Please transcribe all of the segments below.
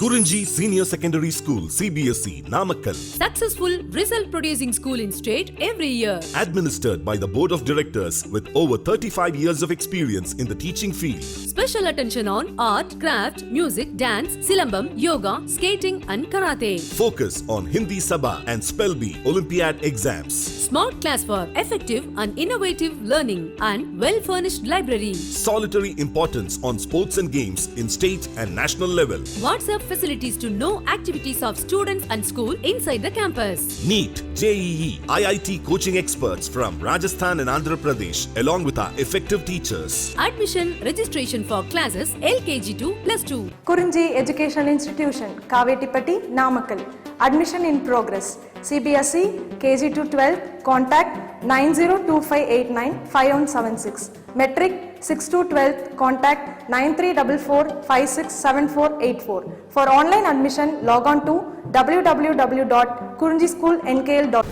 Kurinji Senior Secondary School, CBSE, Namakkal. Successful result producing school in state every year. Administered by the Board of Directors with over 35 years of experience in the teaching field. Special attention on art, craft, music, dance, silambam, yoga, skating and karate. Focus on Hindi Sabha and Spell Bee Olympiad exams. Smart class for effective and innovative learning and well-furnished library. Solitary importance on sports and games in state and national level. WhatsApp facilities to know activities of students and school inside the campus. NEET, JEE, IIT coaching experts from Rajasthan and Andhra Pradesh along with our effective teachers. Admission registration for classes LKG to +2. Kurinji Educational Institution, Kavetipatti, Namakkal. Admission in progress. CBSE, KG to 12, contact 9025895176. Metric 6 to 12, contact 9344567484. For online admission, log on to www.kurinjischoolnkl.com.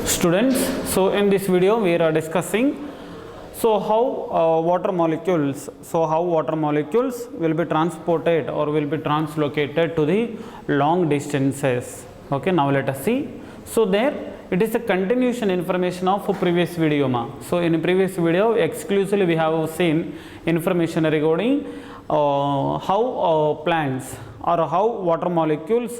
Students, so in this video we are discussing how water molecules will be transported or will be translocated to the long distances. Okay, now let us see. So there it is a continuation information of previous video ma. So in previous video exclusively we have seen information regarding how plants or how water molecules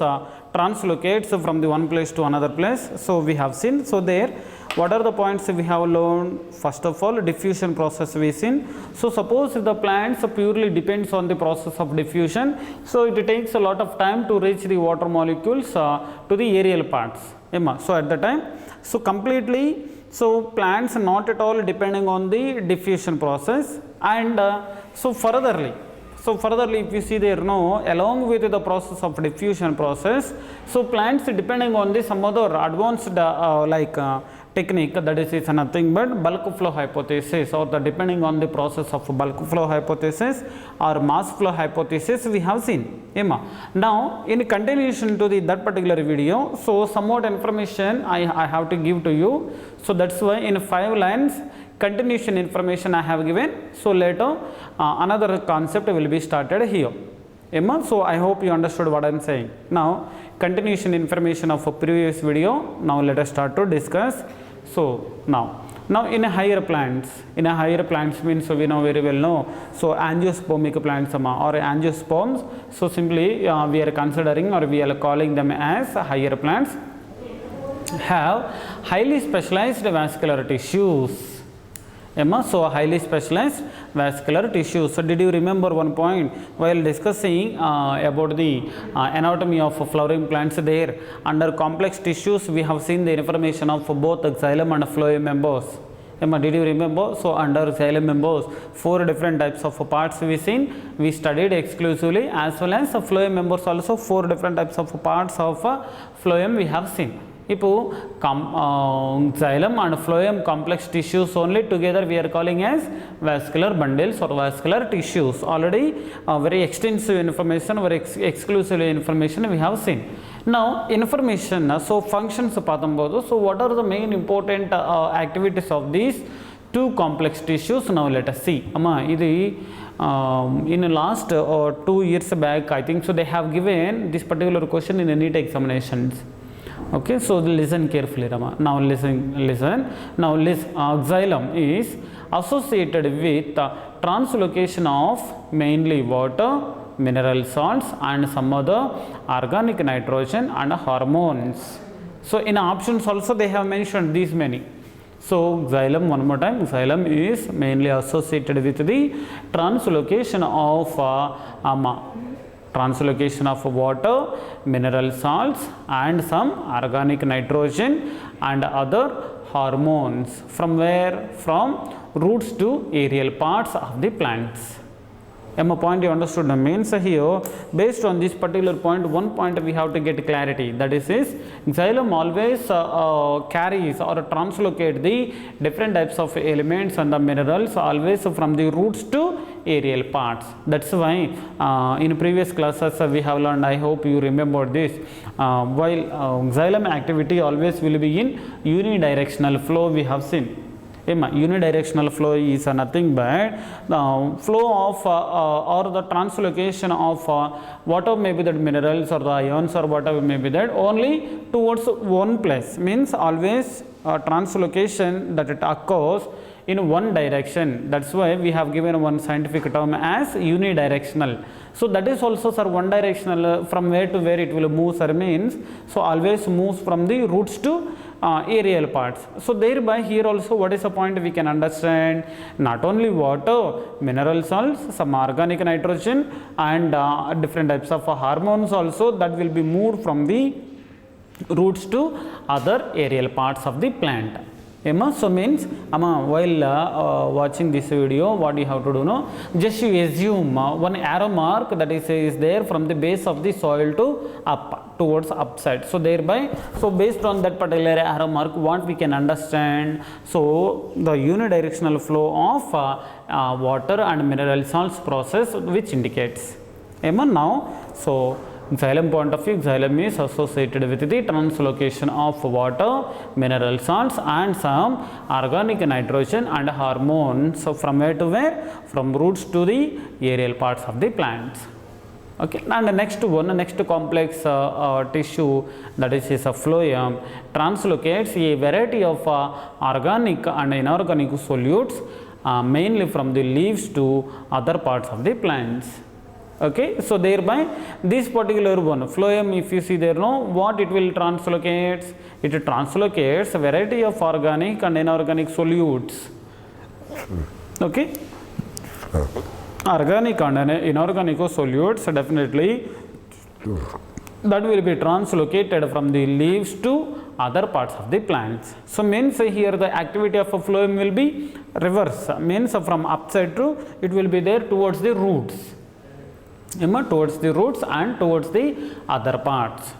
translocates from the one place to another place. So we have seen. So there what are the points we have learned? First of all, diffusion process we seen. So suppose if the plants purely depends on the process of diffusion, so it takes a lot of time to reach the water molecules to the aerial parts. So at the time, so completely, so plants not at all depending on the diffusion process, and so furtherly if you see there, along with the process of diffusion process, so plants depending on the some other advanced technique, that is nothing but bulk flow hypothesis, or the depending on the process of bulk flow hypothesis or mass flow hypothesis we have seen. Now in continuation to that particular video, so somewhat information I have to give to you. So that's why in 5 lines continuation information I have given. So later another concept will be started here. So I hope you understood what I am saying. Now continuation information of a previous video. Now let us start to discuss. So now in a higher plants means, so we know very well so angiospermic plants or angiosperms. So simply we are considering or we are calling them as higher plants, have highly specialized vascular tissues. So highly specialized vascular tissues. So did you remember one point while discussing about the anatomy of flowering plants? There under complex tissues we have seen the information of both xylem and phloem members. Did you remember? So under xylem members 4 different types of parts we studied exclusively, as well as phloem members also 4 different types of parts of phloem we have seen. Xylem and phloem complex tissues only together we are calling as vascular bundles or vascular tissues. Already very extensive information, very exclusive information we have seen. Now information, so functions, so what are the main important activities of these 2 complex tissues? Now let us see. In the last 2 years back I think, so they have given this particular question in the NEET examinations. Okay, so listen carefully, Rama. Now listen. Now xylem is associated with translocation of mainly water, mineral salts and some other organic nitrogen and hormones. So in options also they have mentioned these many. So xylem, one more time, xylem is mainly associated with the translocation of water, mineral salts and some organic nitrogen and other hormones. From where? From roots to aerial parts of the plants. A point you understood the means here. Based on this particular point, one point we have to get clarity, that is xylem always carries or translocate the different types of elements and the minerals always from the roots to aerial parts. That's why in previous classes we have learned, I hope you remember this, while xylem activity always will be in unidirectional flow we have seen. Unidirectional flow is nothing but the flow of or the translocation of whatever may be that minerals or the ions or whatever may be that only towards one place, means always translocation that it occurs in one direction. That's why we have given one scientific term as unidirectional. So that is also, sir, one directional, from where to where it will move, sir, means so always moves from the roots to aerial parts. So thereby here also what is the point we can understand? Not only water, mineral salts, some organic nitrogen and different types of hormones also that will be moved from the roots to other aerial parts of the plant. So means while watching this video, what you have to do now, just you assume one arrow mark that is there from the base of the soil to up towards upside. So thereby, so based on that particular arrow mark, what we can understand, so the unidirectional flow of water and mineral salts process which indicates. Now, so xylem point of view, xylem is associated with the translocation of water, mineral salts and some organic nitrogen and hormones. So from where to where? From roots to the aerial parts of the plants. Okay, and the next one, next complex tissue, that is a phloem, translocates a variety of organic and inorganic solutes mainly from the leaves to other parts of the plants. Okay, so thereby this particular one, phloem, if you see there, no, what it will translocate? It translocates a variety of organic and inorganic solutes. Okay, organic and inorganic solutes definitely that will be translocated from the leaves to other parts of the plants. So means here the activity of a phloem will be reverse, means from upside to it will be there towards the roots. Towards the roots and towards the other parts.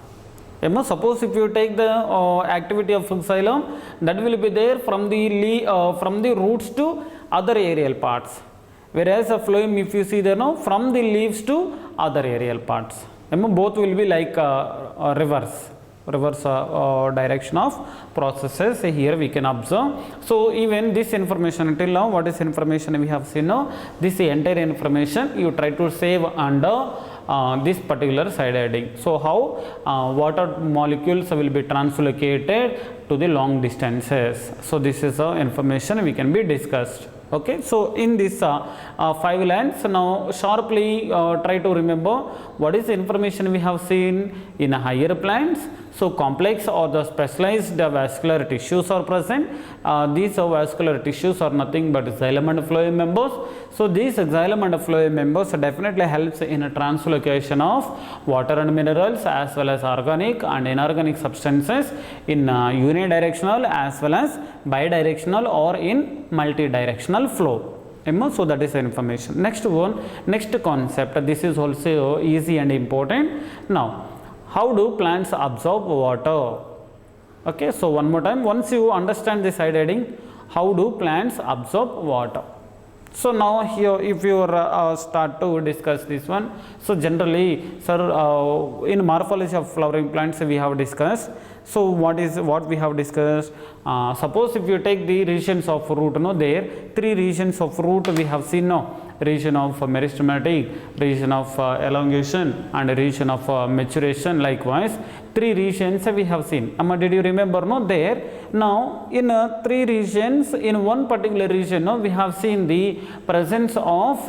Suppose if you take the activity of xylem, that will be there from the roots to other aerial parts, whereas a phloem, if you see there, no, from the leaves to other aerial parts. Both will be like reverse direction of processes here we can observe. So even this information until now, what is information we have seen now, this entire information you try to save under this particular side heading. So how water molecules will be translocated to the long distances. So this is the information we can be discussed. Okay, so in this 5 lines, now sharply try to remember what is the information we have seen in higher plants. So complex or the specialized vascular tissues are present. These vascular tissues are nothing but xylem and phloem members. So these xylem and phloem members definitely helps in a translocation of water and minerals as well as organic and inorganic substances in unidirectional as well as bidirectional or in multidirectional flow. So that is the information. Next one, next concept, this is also easy and important. Now, how do plants absorb water? Okay, so one more time, once you understand this side heading, how do plants absorb water? So now here if you start to discuss this one, so generally, sir, in morphology of flowering plants we have discussed. So what we have discussed, suppose if you take the regions of root, no, there 3 regions of root we have seen, no, region of meristematic, region of elongation and region of maturation. Likewise 3 regions we have seen. Did you remember, no, there? Now in 3 regions, in one particular region, no, we have seen the presence of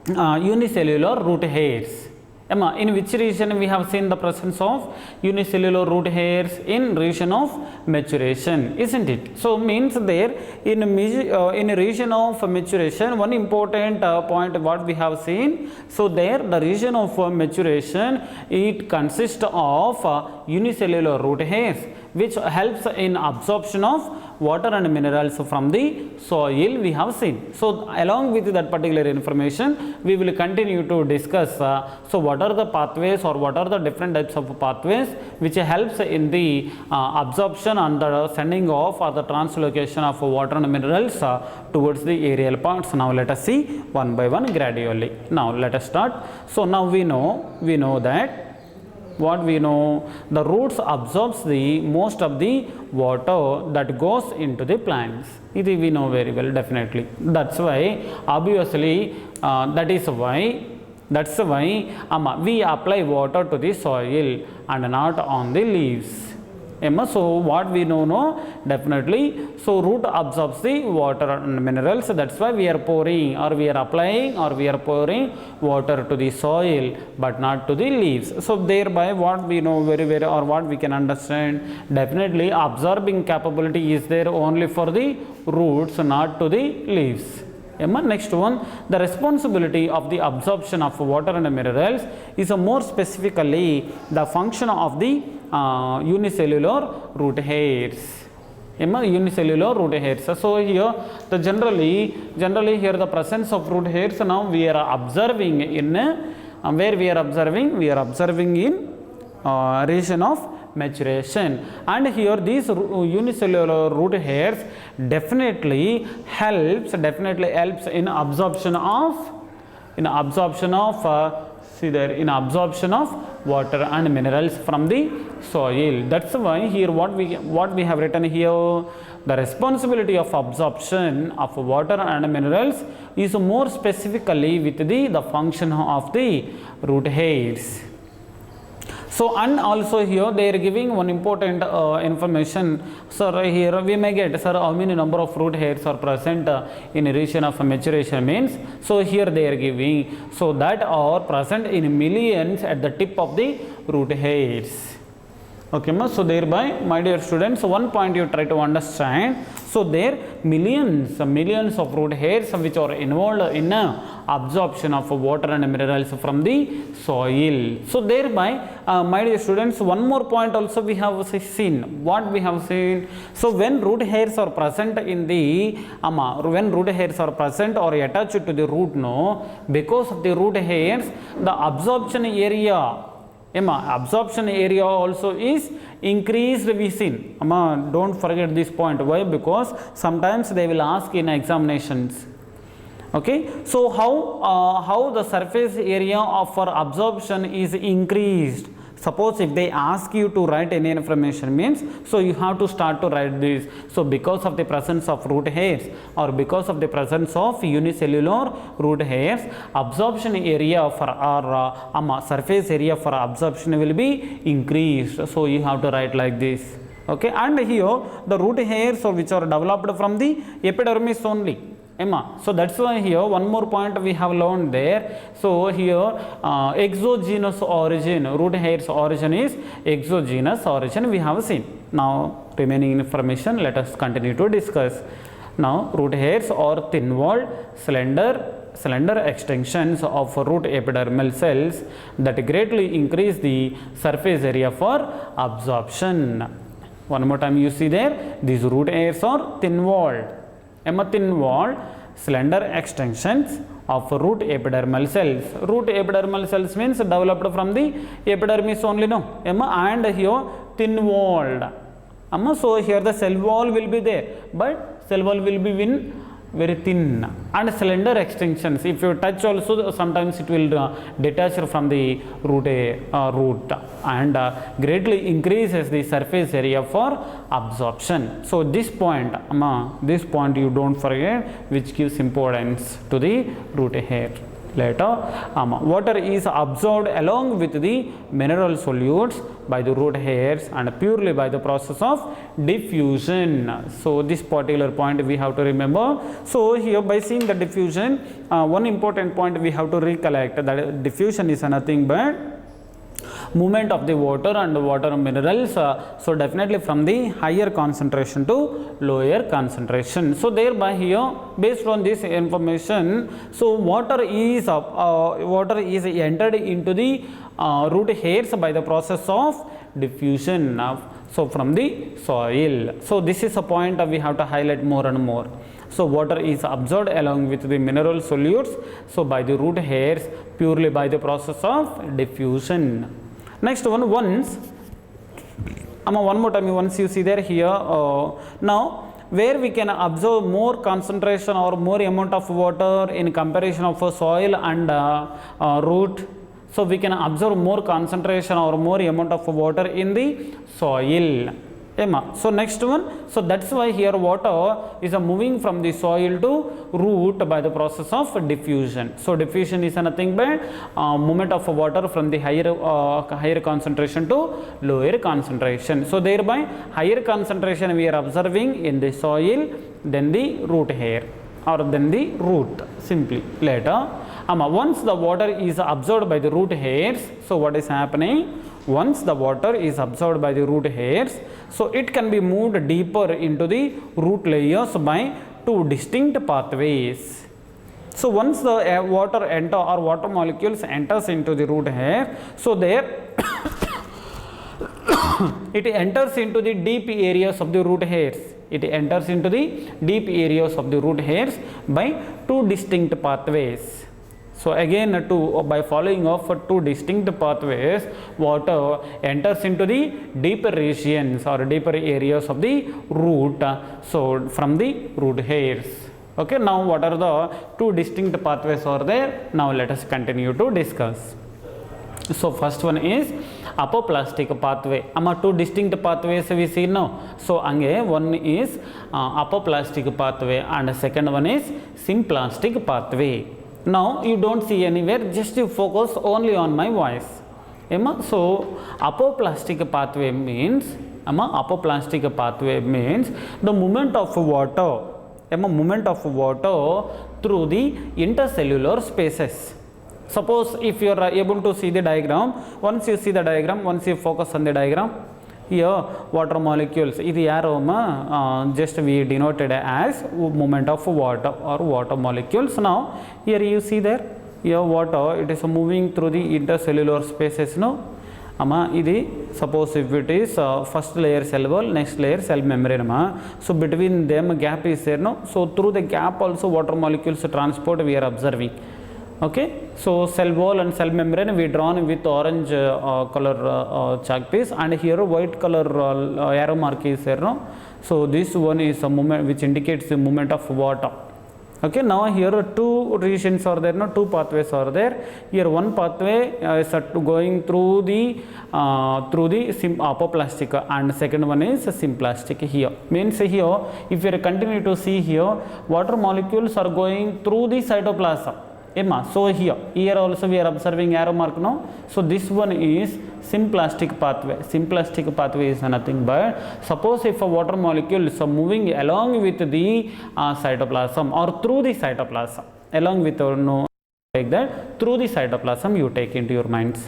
unicellular root hairs. In which region we have seen the presence of unicellular root hairs? In region of maturation, isn't it? So means there in a region of maturation, one important point what we have seen. So there the region of maturation, it consists of unicellular root hairs which helps in absorption of water and minerals from the soil we have seen. So along with that particular information we will continue to discuss so what are the pathways or what are the different types of pathways which helps in the absorption and the sending off or the translocation of water and minerals towards the aerial parts. Now let us see one by one gradually. Now let us start. So now we know that what we know, the roots absorbs the most of the water that goes into the plants. It we know very well, definitely. That's why obviously that's why we apply water to the soil and not on the leaves. So what we know, definitely, so root absorbs the water and minerals, that's why we are pouring or we are applying or we are pouring water to the soil but not to the leaves. So thereby what we know very very, or what we can understand, definitely absorbing capability is there only for the roots, not to the leaves. Next one, the responsibility of the absorption of water and minerals is more specifically the function of the unicellular root hairs. Unicellular root hairs. So here the generally here the presence of root hairs now we are observing in where we are observing in region of maturation, and here these unicellular root hairs definitely helps in absorption of water and minerals from the soil. That's why here what we have written here, the responsibility of absorption of water and minerals is more specifically with the function of the root hairs. So and also here they are giving one important information. Sir, here we may get, sir, how many number of root hairs are present in a region of maturation means. So here they are giving, so that are present in millions at the tip of the root hairs. Okay, so thereby, my dear students, one point you try to understand. So there millions of root hairs which are involved in absorption of water and minerals from the soil. So thereby, my dear students, one more point also we have seen. What we have seen? So when root hairs are present in the when root hairs are present or attached to the root, because of the root hairs, the absorption area also is increased, we seen. Don't forget this point. Why? Because sometimes they will ask in examinations. Okay, so how the surface area for absorption is increased? Suppose if they ask you to write any information means, so you have to start to write this. So because of the presence of root hairs or because of the presence of unicellular root hairs, absorption area for our surface area for absorption will be increased. So you have to write like this. Okay, and here the root hairs which are developed from the epidermis only. So that's why here one more point we have learned there. So here exogenous origin, root hairs origin is exogenous origin we have seen. Now remaining information let us continue to discuss. Now root hairs are thin-walled, slender extensions of root epidermal cells that greatly increase the surface area for absorption. One more time you see there, these root hairs are thin-walled. Thin-walled, slender extensions of root epidermal cells. Root epidermal cells means developed from the epidermis only, no? And here thin-walled. So here the cell wall will be there, but cell wall will be very thin, and slender extensions. If you touch also, sometimes it will detach from the root and greatly increases the surface area for absorption. So this point you don't forget, which gives importance to the root hair. Later, water is absorbed along with the mineral solutes by the root hairs and purely by the process of diffusion. So this particular point we have to remember. So here by seeing the diffusion, one important point we have to recollect, that diffusion is nothing but movement of the water and water minerals, so definitely from the higher concentration to lower concentration. So thereby here, based on this information, so water is entered into the root hairs by the process of diffusion so from the soil. So this is a point we have to highlight more and more. So water is absorbed along with the mineral solutes, so by the root hairs purely by the process of diffusion. Next one, one more time, once you see there here, now where we can observe more concentration or more amount of water in comparison of soil and root. So we can observe more concentration or more amount of water in the soil. So next one, so that's why here water is moving from the soil to root by the process of diffusion. So diffusion is nothing but movement of water from the higher concentration to lower concentration. So thereby higher concentration we are observing in the soil than the root hair or than the root simply. Later once the water is absorbed by the root hairs, so what is happening? Once the water is absorbed by the root hairs, so it can be moved deeper into the root layers by two distinct pathways. So once the water enter or water molecules enters into the root hair, so there it enters into the deep areas of the root hairs. It enters into the deep areas of the root hairs by two distinct pathways. So again by following of two distinct pathways, water enters into the deeper regions or deeper areas of the root, so from the root hairs. Okay, now what are the two distinct pathways are there? Now let us continue to discuss. So first one is apoplastic pathway. Two distinct pathways we see now. So one is apoplastic pathway and second one is symplastic pathway. Now you don't see anywhere, just you focus only on my voice. So apoplastic pathway means the movement of water, movement of water through the intercellular spaces. Suppose if you are able to see the diagram, once you see the diagram, once you focus on the diagram, here water molecules, this arrow just we denoted as movement of water or water molecules. Now here you see there, here water, it is moving through the intercellular spaces. No, suppose if it is first layer cell wall, next layer cell membrane, so between them gap is there. No, so through the gap also water molecules transport we are observing. Okay, so cell wall and cell membrane we drawn with orange color chalk piece, and here white color arrow mark is there. No, so this one is a movement which indicates the movement of water. Okay, now here two regions are there, no, two pathways are there. Here one pathway is going through the apoplastic and second one is symplastic. Here means here if you continue to see here, water molecules are going through the cytoplasm. So here also we are observing arrow mark now. So this one is symplastic pathway. Symplastic pathway is nothing but, suppose if a water molecule is moving along with the cytoplasm or through the cytoplasm, along with like that, through the cytoplasm you take into your minds.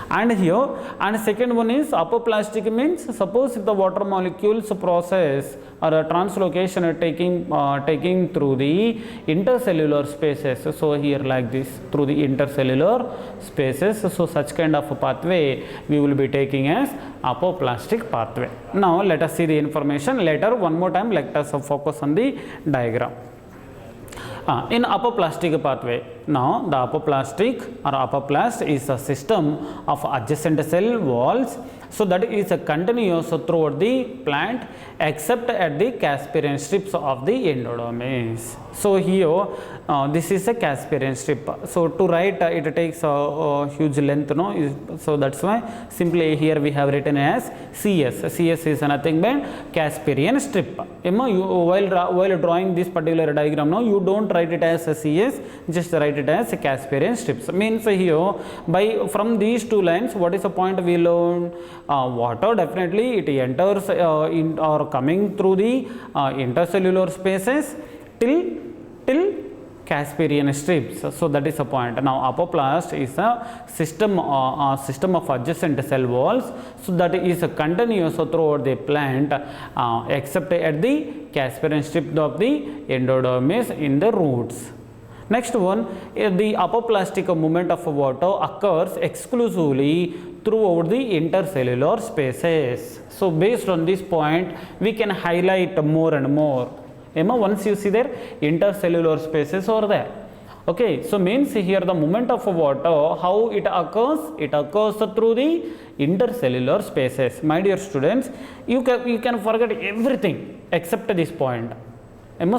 And here, and second one is apoplastic means, suppose if the water molecules process or a translocation taking through the intercellular spaces. So here like this, through the intercellular spaces, so such kind of a pathway we will be taking as apoplastic pathway. Now let us see the information later. One more time, let us focus on the diagram. In apoplastic pathway, now the apoplastic or apoplast is a system of adjacent cell walls, so that is continuous throughout the plant except at the Casparian strips of the endodermis. So here this is a Casparian strip. So to write it takes a huge length, no? So that's why simply here we have written as CS. CS is nothing but Casparian strip. While drawing this particular diagram, now you don't write it as a CS, just write it as a Casparian strips. Means here from these two lines, what is the point we learned? Water definitely it enters in or coming through the intercellular spaces till Casparian strips. So that is the point. Now apoplast is a system of adjacent cell walls, so that is continuous throughout the plant except at the Casparian strip of the endodermis in the roots. Next one, the apoplastic movement of water occurs exclusively throughout the intercellular spaces. So based on this point, we can highlight more and more. Once you see there, intercellular spaces are there. Okay, so means here the movement of water, how it occurs? It occurs through the intercellular spaces. My dear students, you can forget everything except this point.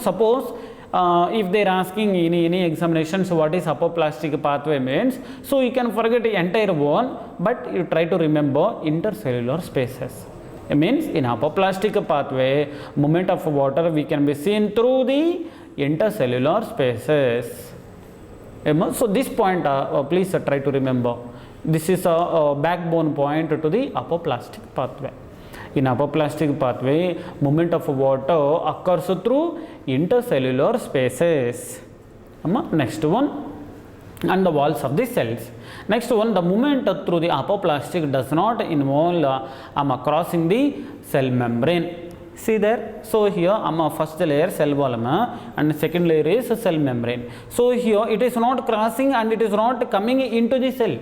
Suppose if they are asking in any examinations what is apoplastic pathway means, so you can forget the entire one, but you try to remember intercellular spaces. It means in apoplastic pathway, movement of water we can be seen through the intercellular spaces. So this point please try to remember. This is a backbone point to the apoplastic pathway. In apoplastic pathway, movement of water occurs through intercellular spaces. Next one, and the walls of the cells. Next one, the movement through the apoplastic does not involve crossing the cell membrane. See there, so here first layer cell wall and second layer is cell membrane. So here it is not crossing and it is not coming into the cell.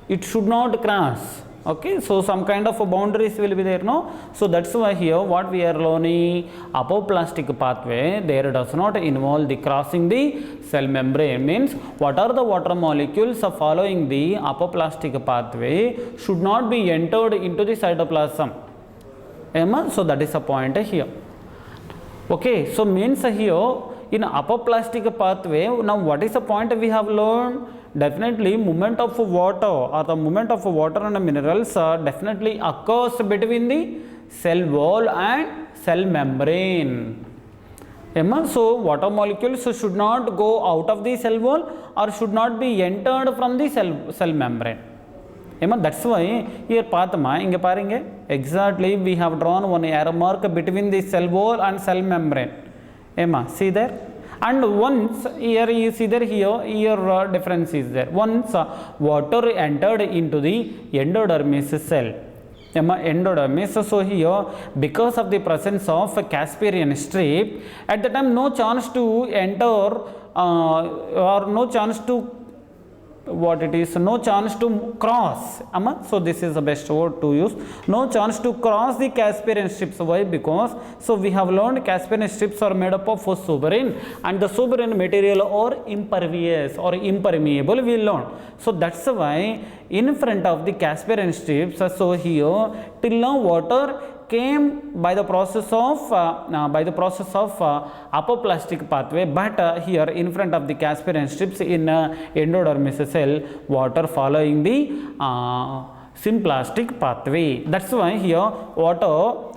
It should not cross. Okay, so some kind of boundaries will be there, no? So that's why here what we are learning, apoplastic pathway, there does not involve the crossing the cell membrane. Means what are the water molecules following the apoplastic pathway should not be entered into the cytoplasm. So that is a point here. Okay, so means here in apoplastic pathway, now what is the point we have learned? Definitely movement of water or the movement of water and minerals definitely occurs between the cell wall and cell membrane. So water molecules should not go out of the cell wall or should not be entered from the cell membrane. That's why here path exactly we have drawn one arrow mark between the cell wall and cell membrane. See there. And once here you see there here difference is there. Once water entered into the endodermis cell, endodermis, so here because of the presence of a Casparian strip, at the time no chance to enter or no chance to no chance to cross. So this is the best word to use. No chance to cross the Casparian strips. Why? Because so we have learned Casparian strips are made up of suberin and the suberin material are impervious or impermeable, we learned. So that's why in front of the Casparian strips, so here till now water came by the process of apoplastic pathway, but here in front of the Casparian strips in endodermis cell, water following the symplastic pathway. That's why here water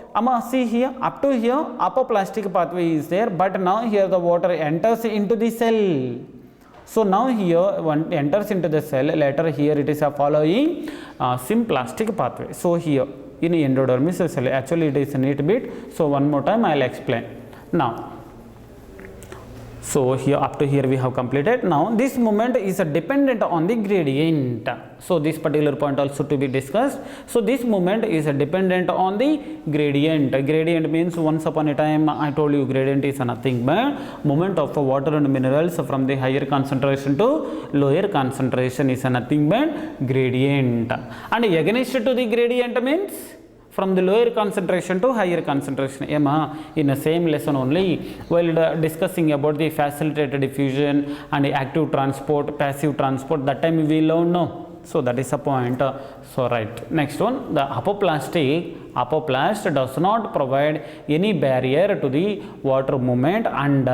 see here up to here apoplastic pathway is there, but now here the water enters into the cell. So now here one enters into the cell, later here it is following symplastic pathway. So here in endodermis cell, actually it is a neat bit, so one more time I will explain. Now, so here up to here we have completed. Now this movement is dependent on the gradient. So this particular point also to be discussed. So this movement is dependent on the gradient. Gradient means once upon a time I told you gradient is nothing but movement of water and minerals from the higher concentration to lower concentration is nothing but gradient. And against to the gradient means from the lower concentration to higher concentration. In the same lesson only, while discussing about the facilitated diffusion and the active transport, passive transport, that time we learn no. So that is a point. So right. Next one, the apoplast does not provide any barrier to the water movement, and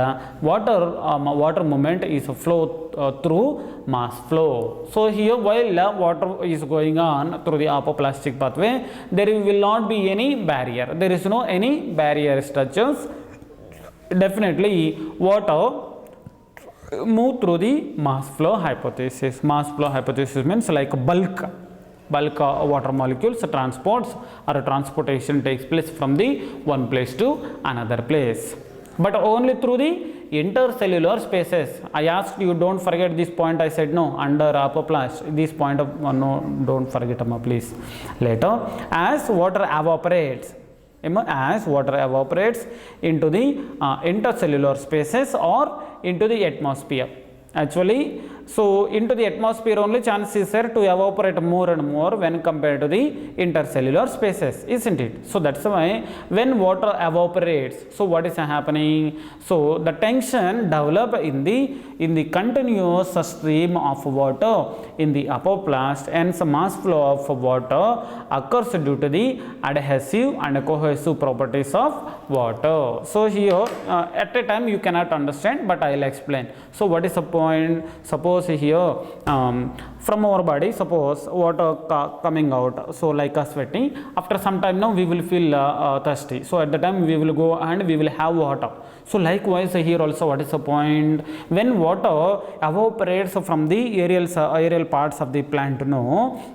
water movement is flow through mass flow. So here while water is going on through the apoplastic pathway, there will not be any barrier. There is no any barrier structures. Definitely water move through the mass flow hypothesis. Mass flow hypothesis means like bulk water molecules transports or transportation takes place from the one place to another place, but only through the intercellular spaces. I asked you, don't forget this point. I said no, under apoplast this point of no, don't forget please. Later as water evaporates into the intercellular spaces or into the atmosphere. Actually So into the atmosphere only chance is there to evaporate more and more when compared to the intercellular spaces, isn't it? So that's why when water evaporates, so what is happening? So the tension develop in the continuous stream of water in the apoplast, and some mass flow of water occurs due to the adhesive and cohesive properties of water. So here at a time you cannot understand, but I will explain. So what is the point? Suppose here from our body, suppose water coming out, so like a sweating, after some time now we will feel thirsty, so at the time we will go and we will have water. So likewise here also, what is the point? When water evaporates from the aerial parts of the plant, no,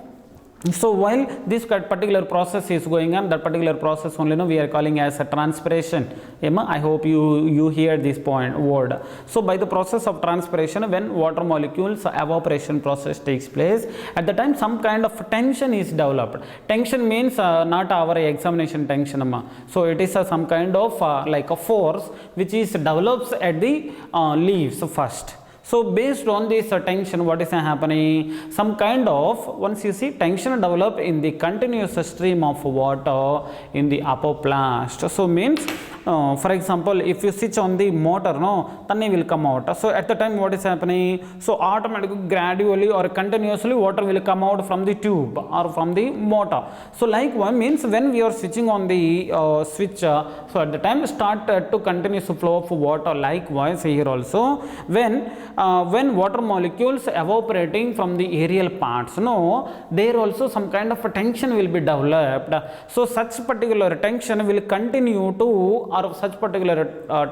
so while this particular process is going on, that particular process only we are calling as a transpiration. I hope you hear this word. So by the process of transpiration, when water molecules evaporation process takes place, at the time some kind of tension is developed. Tension means not our examination tension, so it is some kind of like a force which is develops at the leaves first. So based on this tension, what is happening? Some kind of, once you see tension develop in the continuous stream of water in the apoplast. So means for example, if you switch on the motor, no, Tanni will come out. So at the time what is happening? So automatically, gradually or continuously water will come out from the tube or from the motor. So likewise means when we are switching on the switch, so at the time start to continuous flow of water. Likewise here also, when water molecules evaporating from the aerial parts, no, there also some kind of a tension will be developed. So such particular tension will continue to, or such particular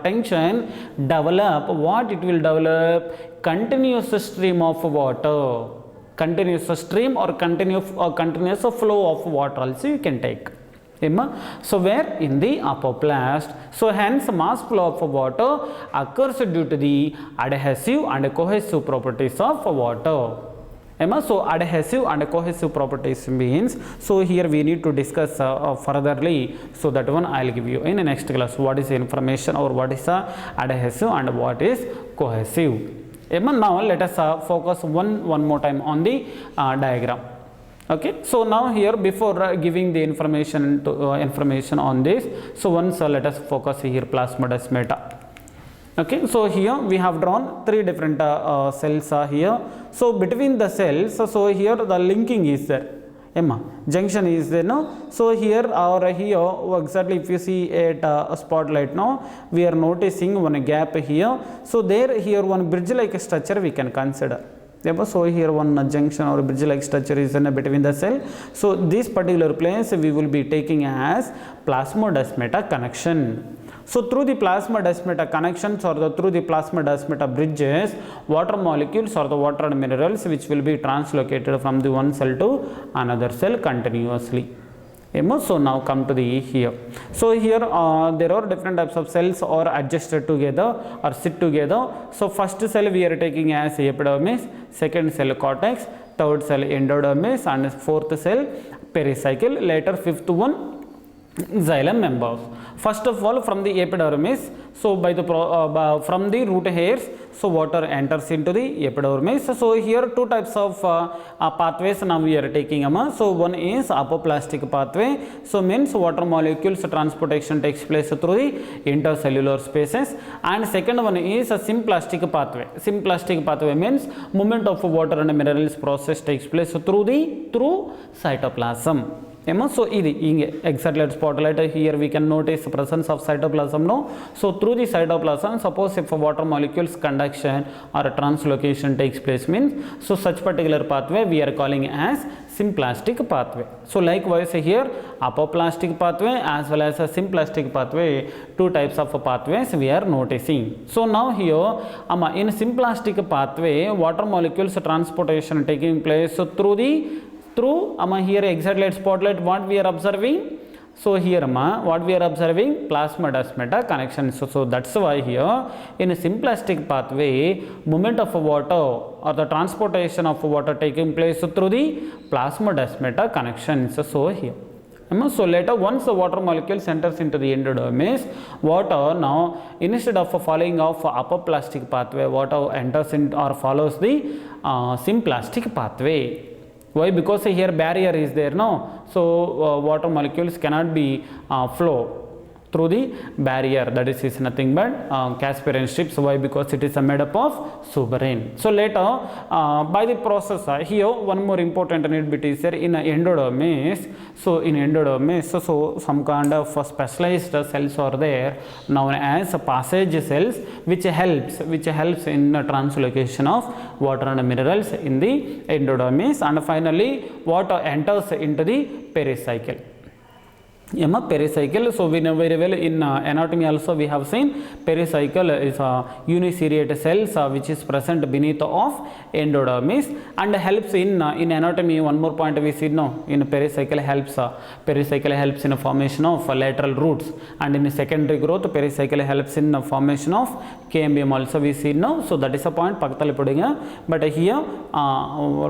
tension develop, what it will develop? Continuous stream of water, continuous stream or continuous flow of water also you can take. So where? In the apoplast. So hence mass flow of water occurs due to the adhesive and cohesive properties of water. So adhesive and cohesive properties means, so here we need to discuss furtherly, so that one I will give you in the next class. What is the information, or what is adhesive and what is cohesive? Now let us focus one more time on the diagram. Okay, so now here before giving the information on this, so once let us focus here plasmodesmata. Okay, so here we have drawn three different cells here. So between the cells, so here the linking is there. Junction is there, no? So here or here exactly, if you see at a spotlight now, we are noticing one gap here. So here one bridge like structure we can consider. So here one junction or bridge like structure is in between the cell. So this particular place we will be taking as plasmodesmata connection. So through the plasmodesmata connections or through the plasmodesmata bridges, water molecules or the water minerals which will be translocated from the one cell to another cell continuously. So now come to the here. So here there are different types of cells or adjusted together or sit together. So first cell we are taking as epidermis, second cell cortex, third cell endodermis, and fourth cell pericycle, later fifth one xylem members. First of all, from the epidermis, so by the from the root hairs, so water enters into the epidermis. So here two types of pathways now we are taking. So one is apoplastic pathway, so means water molecules transportation takes place through the intercellular spaces, and second one is a symplastic pathway. Symplastic pathway means movement of water and minerals process takes place through cytoplasm. So exactly at spotlight here we can notice the presence of cytoplasm, no? So through the cytoplasm, suppose if a water molecules conduction or a translocation takes place means, so such particular pathway we are calling as symplastic pathway. So likewise here apoplastic pathway as well as a symplastic pathway, two types of pathways we are noticing. So now here in symplastic pathway, water molecules transportation taking place through here exactly at spotlight what we are observing. So here what we are observing, plasmodesmata connection. So that's why here in a symplastic pathway, movement of water or the transportation of water taking place through the plasmodesmata connections. So here So later once the water molecules enters into the endodermis, water now instead of following of apoplastic pathway, water enters in or follows the symplastic pathway. Why? Because here barrier is there, no? So water molecules cannot be flow through the barrier, that is nothing but Casparian strips. Why? Because it is made up of suberin. So later by the process, here one more important need bit is there in endodermis. So in endodermis, so some kind of specialized cells are there known as passage cells, which helps in translocation of water and minerals in the endodermis, and finally water enters into the pericycle. Pericycle. So we know very well in anatomy also we have seen pericycle is uniseriate cells which is present beneath of endodermis and helps in anatomy. One more point we see now, in pericycle helps in a formation of lateral roots, and in secondary growth pericycle helps in a formation of cambium also we see now. So that is a point pakatali pudinga. But here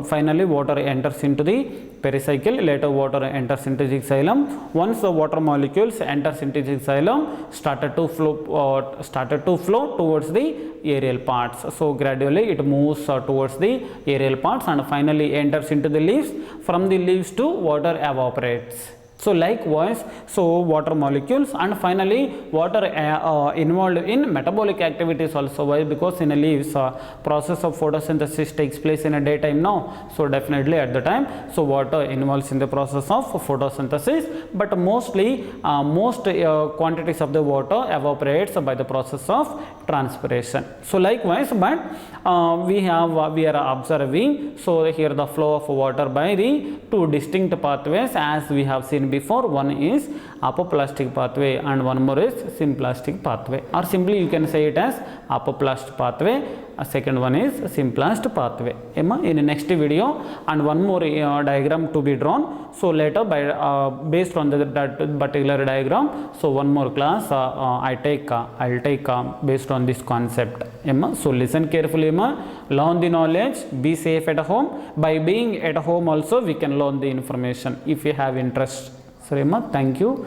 finally water enters into the pericycle, later water enters into the xylem. Once the water molecules enters into the xylem, started to flow towards the aerial parts. So gradually it moves towards the aerial parts and finally enters into the leaves. From the leaves to water evaporates. So likewise, so water molecules and finally water involved in metabolic activities also. Why? Because in a leaves process of photosynthesis takes place in a daytime now. So definitely at the time, so water involves in the process of photosynthesis, but mostly most quantities of the water evaporates by the process of transpiration. So likewise, but we are observing, so here the flow of water by the two distinct pathways as we have seen before. One is apoplastic pathway and one more is symplastic pathway, or simply you can say it as apoplast pathway. Second one is symplast pathway. In the next video and one more diagram to be drawn. So later by based on that particular diagram, so one more class I'll take based on this concept. So listen carefully, learn the knowledge, be safe at home. By being at home also we can learn the information if you have interest. So thank you.